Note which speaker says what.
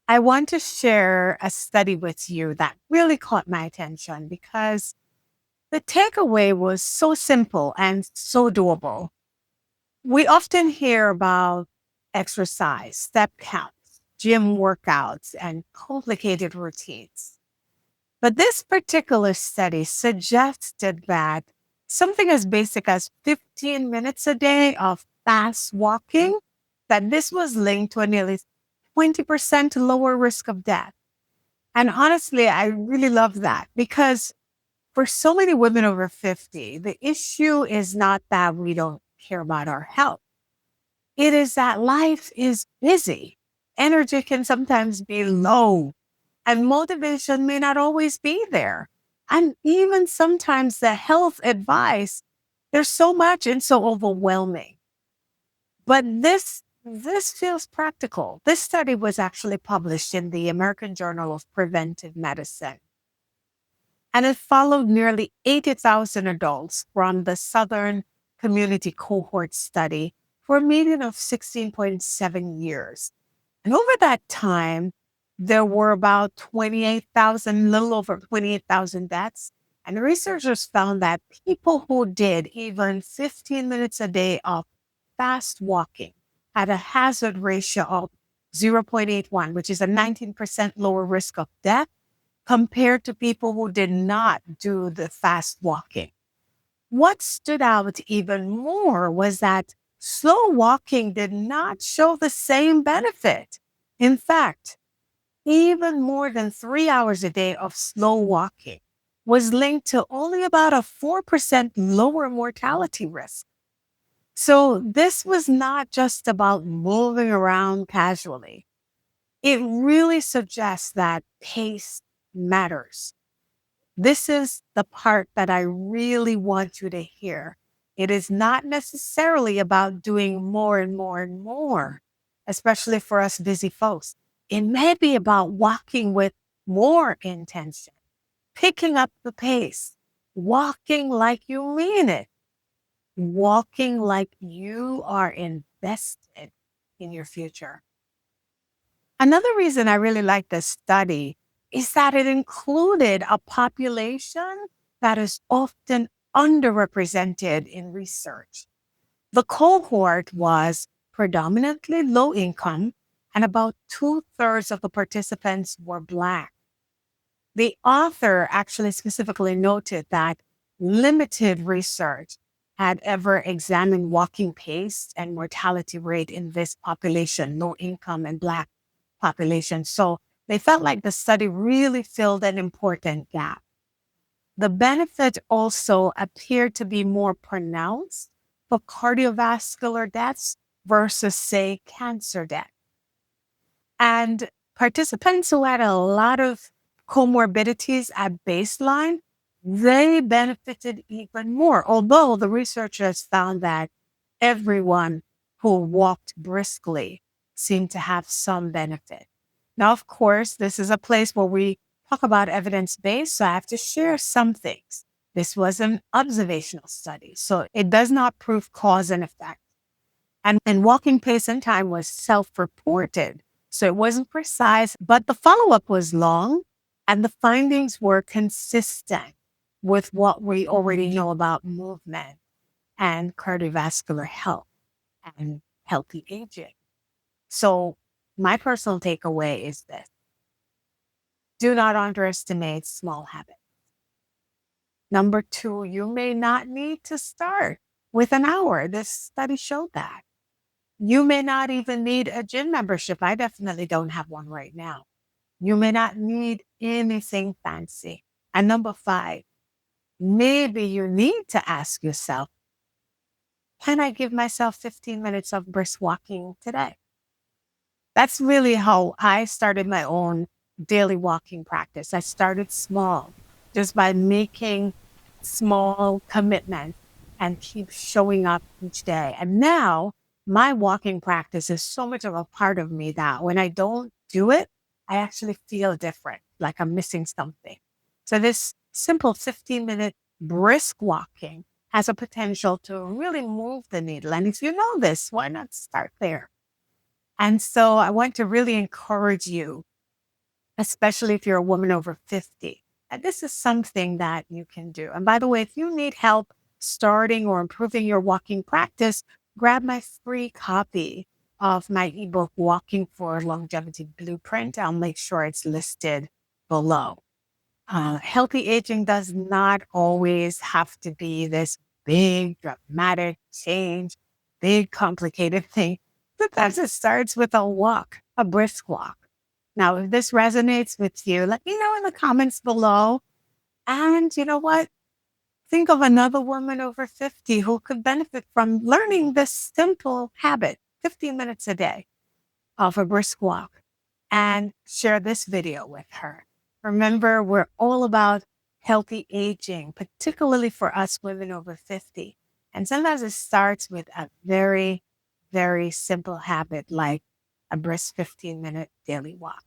Speaker 1: I want to share a study with you that really caught my attention because the takeaway was so simple and so doable. We often hear about exercise, step counts, gym workouts, and complicated routines. But this particular study suggested that something as basic as 15 minutes a day of fast walking, that this was linked to a nearly 20% lower risk of death. And honestly, I really love that because for so many women over 50, the issue is not that we don't care about our health. It is that life is busy. Energy can sometimes be low and motivation may not always be there. And even sometimes the health advice, there's so much and so overwhelming. But this feels practical. This study was actually published in the American Journal of Preventive Medicine. And it followed nearly 80,000 adults from the Southern Community Cohort Study for a median of 16.7 years. And over that time, there were about 28,000, little over 28,000 deaths. And the researchers found that people who did even 15 minutes a day of fast walking had a hazard ratio of 0.81, which is a 19% lower risk of death compared to people who did not do the fast walking. What stood out even more was that slow walking did not show the same benefit. In fact, even more than 3 hours a day of slow walking was linked to only about a 4% lower mortality risk. So this was not just about moving around casually. It really suggests that pace matters. This is the part that I really want you to hear. It is not necessarily about doing more and more and more, especially for us busy folks. It may be about walking with more intention, picking up the pace, walking like you mean it, walking like you are invested in your future. Another reason I really like this study is that it included a population that is often underrepresented in research. The cohort was predominantly low income, and about two-thirds of the participants were Black. The author actually specifically noted that limited research had ever examined walking pace and mortality rate in this population, low income and Black population. So they felt like the study really filled an important gap. The benefit also appeared to be more pronounced for cardiovascular deaths versus, say, cancer death. And participants who had a lot of comorbidities at baseline, they benefited even more, although the researchers found that everyone who walked briskly seemed to have some benefit. Now, of course, this is a place where we talk about evidence-based, so I have to share some things. This was an observational study, so it does not prove cause and effect. And walking pace and time was self-reported. So it wasn't precise, but the follow-up was long and the findings were consistent with what we already know about movement and cardiovascular health and healthy aging. So my personal takeaway is this. Do not underestimate small habits. Number two, you may not need to start with an hour. This study showed that. You may not even need a gym membership. I definitely don't have one right now. You may not need anything fancy. And number five, maybe you need to ask yourself, can I give myself 15 minutes of brisk walking today? That's really how I started my own daily walking practice. I started small, just by making small commitments and keep showing up each day. And now my walking practice is so much of a part of me that when I don't do it, I actually feel different, like I'm missing something. So this simple 15-minute brisk walking has a potential to really move the needle. And if you know this, why not start there? And so I want to really encourage you. especially if you're a woman over 50. And this is something that you can do. And by the way, if you need help starting or improving your walking practice, grab my free copy of my ebook, Walking for Longevity Blueprint. I'll make sure it's listed below. Healthy aging does not always have to be this big, dramatic change, big, complicated thing. Sometimes it starts with a walk, a brisk walk. Now, if this resonates with you, let me know in the comments below. And you know what? Think of another woman over 50 who could benefit from learning this simple habit, 15 minutes a day of a brisk walk, and share this video with her. Remember, we're all about healthy aging, particularly for us women over 50. And sometimes it starts with a very, very simple habit like a brisk 15-minute daily walk.